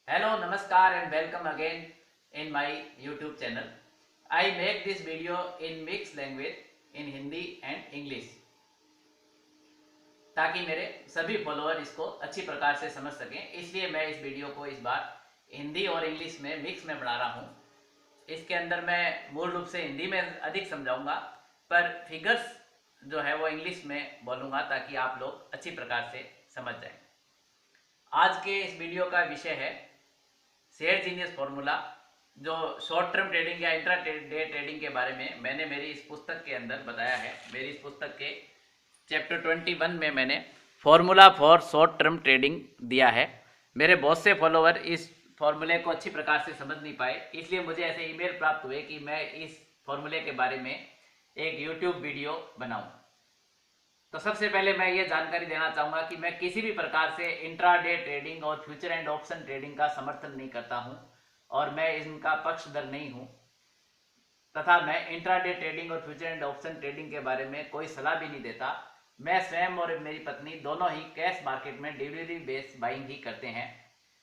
Hello, Namaskar and welcome again in my YouTube channel. I make this video in mixed language in Hindi and English ताकि मेरे सभी follower इसको अच्छी प्रकार से समझ सकें। इसलिए मैं इस वीडियो को इस बार हिंदी और इंग्लिश में मिक्स में बना रहा हूँ। इसके अंदर मैं मूल रूप से हिंदी में अधिक समझाऊंगा, पर फिगर्स जो है वो इंग्लिश में बोलूँगा ताकि आप लोग अच्छी प्रकार से समझ जाएं। आज के इस वीडियो का विषय है शेयर जीनियस फॉर्मूला, जो शॉर्ट टर्म ट्रेडिंग या इंट्रा डे ट्रेडिंग के बारे में मैंने मेरी इस पुस्तक के अंदर बताया है। मेरी इस पुस्तक के चैप्टर 21 में मैंने formula for short term trading दिया है। मेरे बहुत से फॉलोअर इस फॉर्मूले को अच्छी प्रकार से समझ नहीं पाए, इसलिए मुझे ऐसे ईमेल प्राप्त हुए कि मैं इस फॉर्मूले के बारे में एक यूट्यूब वीडियो बनाऊं। तो सबसे पहले मैं ये जानकारी देना चाहूँगा कि मैं किसी भी प्रकार से इंट्राडे ट्रेडिंग और फ्यूचर एंड ऑप्शन ट्रेडिंग का समर्थन नहीं करता हूँ और मैं इनका पक्षधर नहीं हूँ, तथा मैं इंट्राडे ट्रेडिंग और फ्यूचर एंड ऑप्शन ट्रेडिंग के बारे में कोई सलाह भी नहीं देता। मैं स्वयं और मेरी पत्नी दोनों ही कैश मार्केट में डिलीवरी बेस्ड बाइंग ही करते हैं।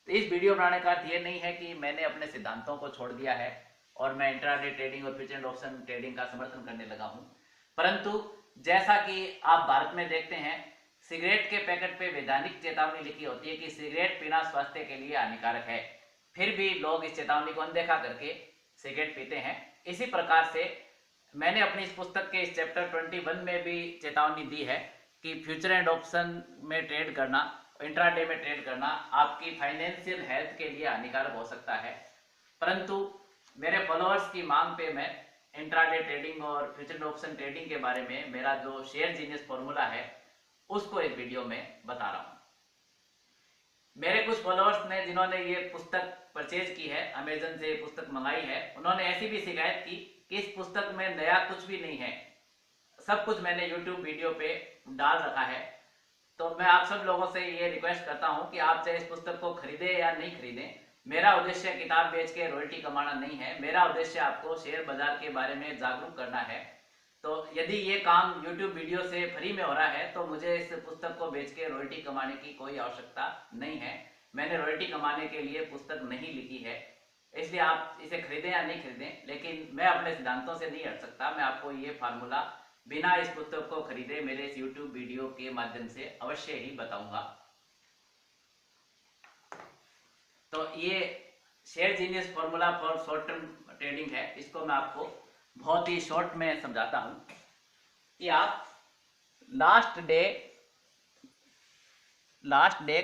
तो इस वीडियो बनाने का अर्थ ये नहीं है कि मैंने अपने सिद्धांतों को छोड़ दिया है और मैं इंट्राडे ट्रेडिंग और फ्यूचर एंड ऑप्शन ट्रेडिंग का समर्थन करने लगा हूँ, परंतु जैसा कि आप भारत में देखते हैं, सिगरेट के पैकेट पे वैधानिक चेतावनी लिखी होती है कि सिगरेट पीना स्वास्थ्य के लिए हानिकारक है, फिर भी लोग इस चेतावनी को अनदेखा करके सिगरेट पीते हैं। इसी प्रकार से मैंने अपनी इस पुस्तक के इस चैप्टर 21 में भी चेतावनी दी है कि फ्यूचर एंड ऑप्शन में ट्रेड करना, इंट्राडे में ट्रेड करना आपकी फाइनेंशियल हेल्थ के लिए हानिकारक हो सकता है। परंतु मेरे फॉलोअर्स की मांग पे मैं इंट्राडे ट्रेडिंग और फ्यूचर ऑप्शन ट्रेडिंग के बारे में मेरा जो शेयर जीनियस फॉर्मूला है उसको इस वीडियो में बता रहा हूँ। मेरे कुछ फॉलोअर्स ने जिन्होंने ये पुस्तक परचेज की है, अमेजन से पुस्तक मंगाई है, उन्होंने ऐसी भी शिकायत की कि इस पुस्तक में नया कुछ भी नहीं है, सब कुछ मैंने यूट्यूब वीडियो पे डाल रखा है। तो मैं आप सब लोगों से ये रिक्वेस्ट करता हूँ कि आप चाहे इस पुस्तक को खरीदे या नहीं खरीदें, मेरा उद्देश्य किताब बेच के रॉयल्टी कमाना नहीं है। मेरा उद्देश्य आपको शेयर बाजार के बारे में जागरूक करना है। तो यदि ये काम YouTube वीडियो से फ्री में हो रहा है तो मुझे इस पुस्तक को बेच के रॉयल्टी कमाने की कोई आवश्यकता नहीं है। मैंने रॉयल्टी कमाने के लिए पुस्तक नहीं लिखी है, इसलिए आप इसे खरीदें या नहीं खरीदें, लेकिन मैं अपने सिद्धांतों से नहीं हट सकता। मैं आपको ये फार्मूला बिना इस पुस्तक को खरीदे मेरे इस YouTube वीडियो के माध्यम से अवश्य ही बताऊंगा। तो ये share genius formula for short term trading है, इसको मैं आपको बहुत ही शॉर्ट में समझाता हूं कि आप last day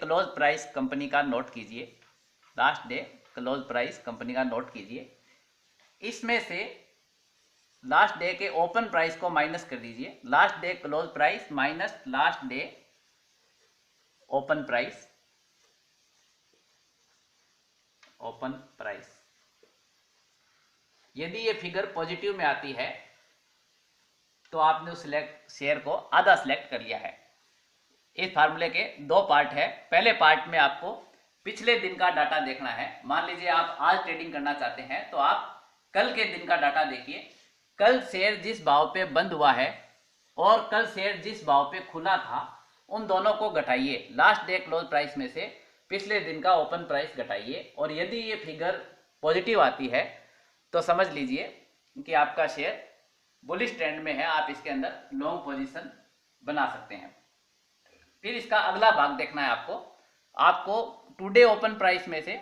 close price company का नोट कीजिए। Last day close price company का नोट कीजिए। इसमें से लास्ट डे के ओपन प्राइस को माइनस कर दीजिए। Last day close price minus last day open price, open price. यदि ये फिगर पॉजिटिव में आती है तो आपने उस शेयर को आधा सिलेक्ट कर लिया है। इस फार्मूले के दो पार्ट है। पहले पार्ट में आपको पिछले दिन का डाटा देखना है। मान लीजिए आप आज ट्रेडिंग करना चाहते हैं तो आप कल के दिन का डाटा देखिए। कल शेयर जिस भाव पे बंद हुआ है और कल शेयर जिस भाव पे खुला था, उन दोनों को घटाइए। लास्ट डे क्लोज प्राइस में से पिछले दिन का ओपन प्राइस घटाइए, और यदि ये फिगर पॉजिटिव आती है तो समझ लीजिए कि आपका शेयर बुलिश ट्रेंड में है, आप इसके अंदर लॉन्ग पोजीशन बना सकते हैं। फिर इसका अगला भाग देखना है आपको टुडे ओपन प्राइस में से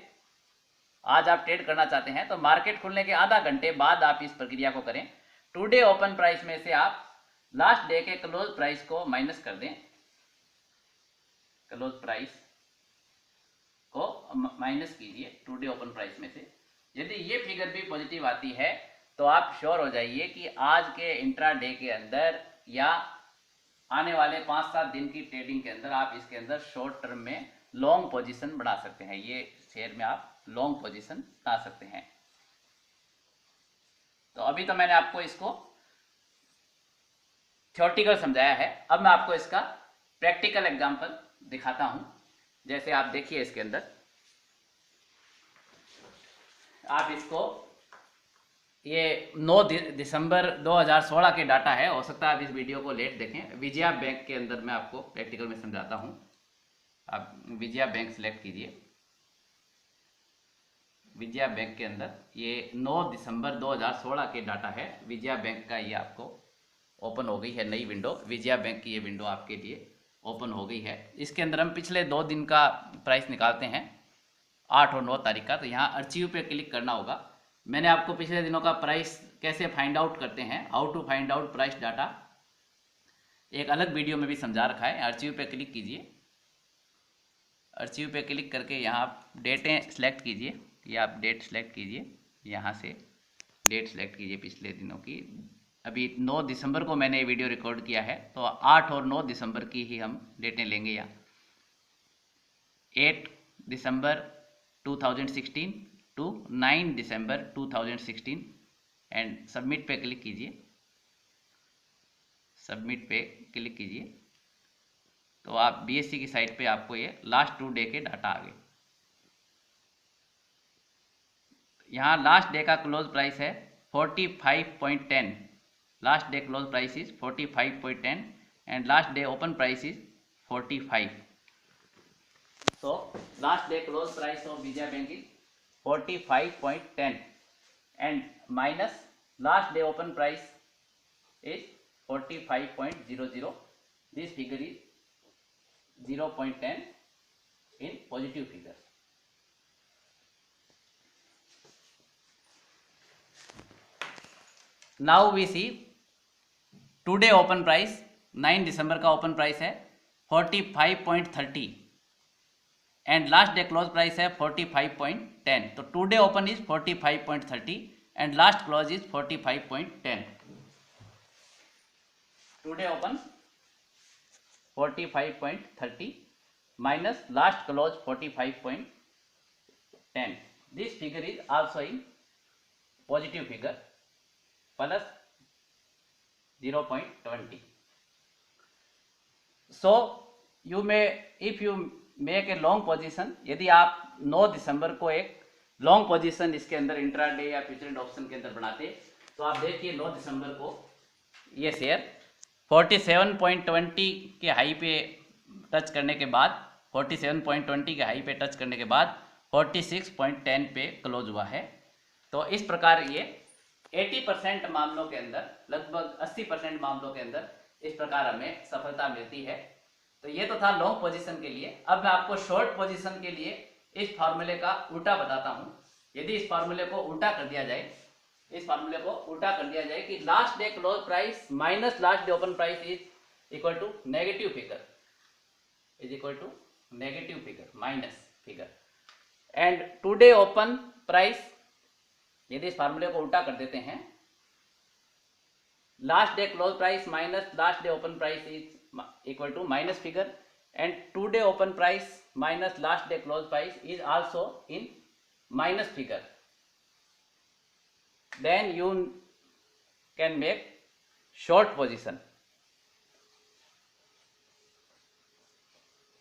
आज आप ट्रेड करना चाहते हैं तो मार्केट खुलने के आधा घंटे बाद आप इस प्रक्रिया को करें। टुडे ओपन प्राइस में से आप लास्ट डे के क्लोज प्राइस को माइनस कर दें। क्लोज प्राइस को माइनस कीजिए टुडे ओपन प्राइस में से। यदि ये फिगर भी पॉजिटिव आती है तो आप श्योर हो जाइए कि आज के इंट्रा डे के अंदर या आने वाले 5-7 दिन की ट्रेडिंग के अंदर आप इसके अंदर शॉर्ट टर्म में लॉन्ग पोजीशन बना सकते हैं। ये शेयर में आप लॉन्ग पोजीशन बना सकते हैं। तो अभी तो मैंने आपको इसको थ्योरेटिकल समझाया है, अब मैं आपको इसका प्रैक्टिकल एग्जांपल दिखाता हूं। जैसे आप देखिए, इसके अंदर आप इसको, ये 9 दिसंबर 2016 के डाटा है, हो सकता है आप इस वीडियो को लेट देखें। विजया बैंक के अंदर मैं आपको प्रैक्टिकल में समझाता हूं। आप विजया बैंक सिलेक्ट कीजिए। विजया बैंक के अंदर ये 9 दिसंबर 2016 के डाटा है। विजया बैंक का ये आपको ओपन हो गई है नई विंडो। विजया बैंक की ये विंडो आपके लिए ओपन हो गई है। इसके अंदर हम पिछले 2 दिन का प्राइस निकालते हैं, 8 और 9 तारीख का। तो यहाँ अर्चीव पे क्लिक करना होगा। मैंने आपको पिछले दिनों का प्राइस कैसे फाइंड आउट करते हैं, how to find out price data, एक अलग वीडियो में भी समझा रखा है। अर्चीव पे क्लिक कीजिए। अर्चीव पे क्लिक करके यहाँ आप डेटें सेलेक्ट कीजिए। ये आप डेट सेलेक्ट कीजिए, यहाँ से डेट सेलेक्ट कीजिए पिछले दिनों की। अभी 9 दिसंबर को मैंने ये वीडियो रिकॉर्ड किया है, तो 8 और 9 दिसंबर की ही हम डेटें लेंगे। यहाँ 8 दिसंबर 2016 टू 9 दिसंबर 2016 एंड सबमिट पे क्लिक कीजिए। सबमिट पे क्लिक कीजिए तो आप बीएससी की साइट पे आपको ये लास्ट 2 डे के डाटा आ गए। यहाँ लास्ट डे का क्लोज प्राइस है 45.10। Last day close price is 45.10 and last day open price is 45। So last day close price of Vijaya Bank is 45.10 and minus last day open price is 45.00. This figure is 0.10 in positive figure. Now we see today open price 9 दिसंबर का open price है 45.30 and last day close price है 45.10। तो today open is 45.30 and last close is 45.10। Today open 45.30 minus last close 45.10। This figure is also in positive figure plus 0.20। So you may if you make a long position, यदि आप 9 दिसंबर को एक long position इसके अंदर intraday या future and option के अंदर बनाते, तो आप देखिए 9 दिसंबर को ये शेयर 47.20 के हाई पे टच करने के बाद 47.20 के हाई पे टच करने के बाद 46.10 पे क्लोज हुआ है। तो इस प्रकार ये 80% मामलों के अंदर, लगभग 80% मामलों के अंदर इस प्रकार हमें सफलता मिलती है। तो ये तो था लॉन्ग पोजीशन के लिए। अब मैं आपको शॉर्ट पोजीशन के लिए इस फार्मूले का उल्टा बताता हूं। यदि इस फार्मूले को उल्टा कर दिया जाए, इस फार्मूले को उल्टा कर दिया जाए कि last day close price minus last day open price is equal to negative figure, is equal to negative figure minus figure and today open price, यदि इस फार्मूले को उल्टा कर देते हैं, last day close price minus last day open price is equal to minus figure and today open price minus last day close price is also in minus figure, then you can make short position।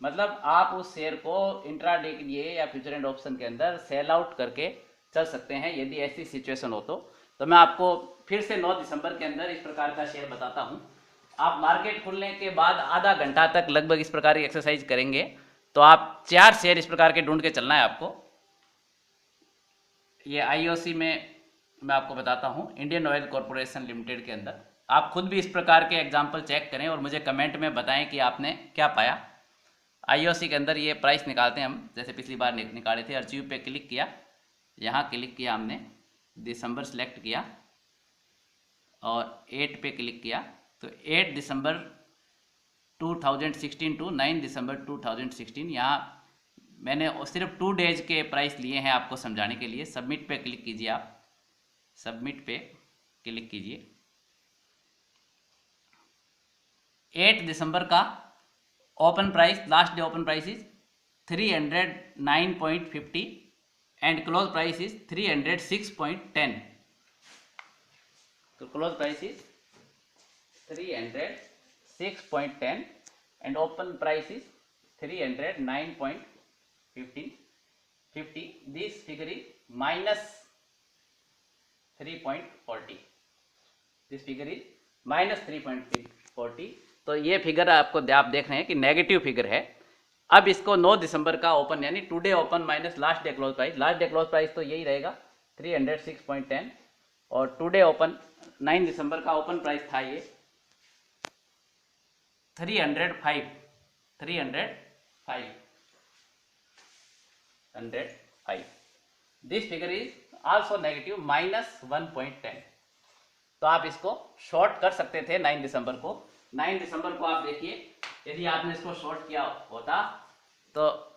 मतलब आप उस share को intraday के लिए या future and option के अंदर sell out करके चल सकते हैं यदि ऐसी सिचुएशन हो तो मैं आपको फिर से 9 दिसंबर के अंदर इस प्रकार का शेयर बताता हूं। आप मार्केट खुलने के बाद आधा घंटा तक लगभग इस प्रकार की एक्सरसाइज करेंगे तो आप 4 शेयर इस प्रकार के ढूंढ के चलना है आपको। ये आईओसी में मैं आपको बताता हूं, इंडियन ऑयल कॉरपोरेशन लिमिटेड के अंदर। आप खुद भी इस प्रकार के एग्जाम्पल चेक करें और मुझे कमेंट में बताएं कि आपने क्या पाया। आईओसी के अंदर ये प्राइस निकालते हैं हम, जैसे पिछली बार निकाले थे। अर्चीव पे क्लिक किया, यहाँ क्लिक किया हमने, दिसंबर सेलेक्ट किया और 8 पे क्लिक किया। तो 8 दिसंबर 2016 टू 9 दिसंबर 2016, यहाँ मैंने सिर्फ 2 डेज के प्राइस लिए हैं आपको समझाने के लिए। सबमिट पे क्लिक कीजिए, आप सबमिट पे क्लिक कीजिए। 8 दिसंबर का open price, last day open price is 309.50 and close price is 306.10। तो close price is 306.10 and open price is 309.50. This figure is minus 3.40. This figure is minus 3.40. तो ये फिगर आपको आप देख रहे हैं कि नेगेटिव फिगर है। अब इसको 9 दिसंबर का ओपन यानी today open minus last day close price तो यही रहेगा 306.10 और टुडे ओपन 9 दिसंबर का ओपन प्राइस था ये 305 this figure is also negative -1.10। तो आप इसको शॉर्ट कर सकते थे 9 दिसंबर को। 9 दिसंबर को आप देखिए, यदि आपने इसको शॉर्ट किया होता तो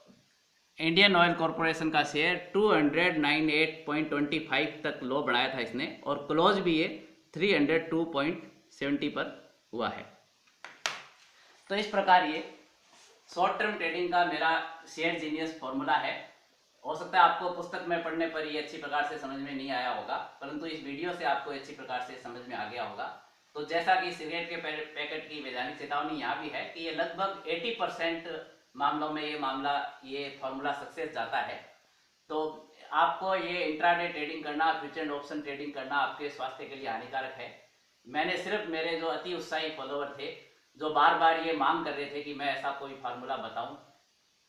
इंडियन ऑयल कॉरपोरेशन का शेयर 298.25 तक लो बढ़ाया था इसने और क्लोज भी ये 302.70 पर हुआ है। तो इस प्रकार ये शॉर्ट टर्म ट्रेडिंग का मेरा शेयर जीनियस फॉर्मूला है। हो सकता है आपको पुस्तक में पढ़ने पर ये अच्छी प्रकार से समझ में नहीं आया होगा, परंतु इस वीडियो से आपको अच्छी प्रकार से समझ में आ गया होगा। तो जैसा कि सिगरेट के पैकेट की वैधानिक चेतावनी यहाँ भी है कि ये लगभग 80% मामलों में ये फॉर्मूला सक्सेस जाता है। तो आपको ये इंट्राडे ट्रेडिंग करना, फ्यूचर एंड ऑप्शन ट्रेडिंग करना आपके स्वास्थ्य के लिए हानिकारक है। मैंने सिर्फ मेरे जो अति उत्साही फॉलोवर थे जो बार बार ये मांग कर रहे थे कि मैं ऐसा कोई फार्मूला बताऊं,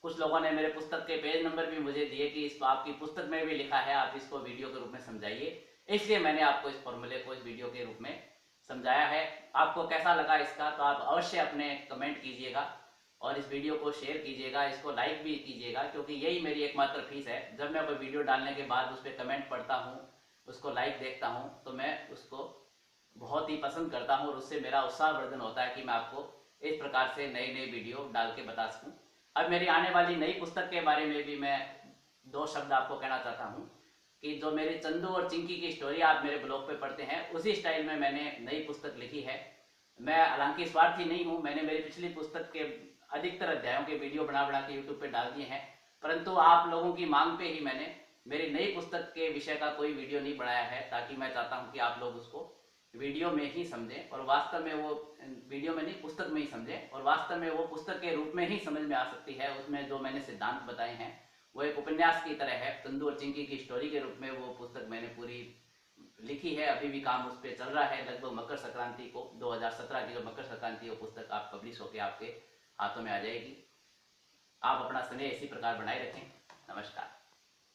कुछ लोगों ने मेरे पुस्तक के पेज नंबर भी मुझे दिए कि इस आपकी पुस्तक में भी लिखा है, आप इसको वीडियो के रूप में समझाइए। इसलिए मैंने आपको इस फॉर्मूले को इस वीडियो के रूप में समझाया है। आपको कैसा लगा इसका तो आप अवश्य अपने कमेंट कीजिएगा और इस वीडियो को शेयर कीजिएगा, इसको लाइक भी कीजिएगा, क्योंकि यही मेरी एकमात्र फीस है। जब मैं कोई वीडियो डालने के बाद उस पर कमेंट पढ़ता हूँ, उसको लाइक देखता हूँ, तो मैं उसको बहुत ही पसंद करता हूँ और उससे मेरा उत्साहवर्धन होता है कि मैं आपको इस प्रकार से नई नई वीडियो डाल के बता सकूँ। अब मेरी आने वाली नई पुस्तक के बारे में भी मैं 2 शब्द आपको कहना चाहता हूँ कि जो मेरी चंदू और चिंकी की स्टोरी आप मेरे ब्लॉग पे पढ़ते हैं, उसी स्टाइल में मैंने नई पुस्तक लिखी है। मैं हालांकि स्वार्थी नहीं हूँ, मैंने मेरी पिछली पुस्तक के अधिकतर अध्यायों के वीडियो बना के यूट्यूब पे डाल दिए हैं, परंतु आप लोगों की मांग पे ही मैंने मेरी नई पुस्तक के विषय का कोई वीडियो नहीं बनाया है, ताकि मैं चाहता हूँ कि आप लोग उसको वीडियो में ही समझें और वास्तव में वो वीडियो में नहीं पुस्तक में ही समझें और वास्तव में वो पुस्तक के रूप में ही समझ में आ सकती है। उसमें जो मैंने सिद्धांत बताए हैं वो एक उपन्यास की तरह है, चंदू और चिंकी की स्टोरी के रूप में वो पुस्तक मैंने पूरी लिखी है। अभी भी काम उस पर चल रहा है। लगभग मकर संक्रांति को 2017 की जो मकर संक्रांति वो पुस्तक आप पब्लिश होकर आपके हाथों में आ जाएगी। आप अपना स्नेह इसी प्रकार बनाए रखें। नमस्कार।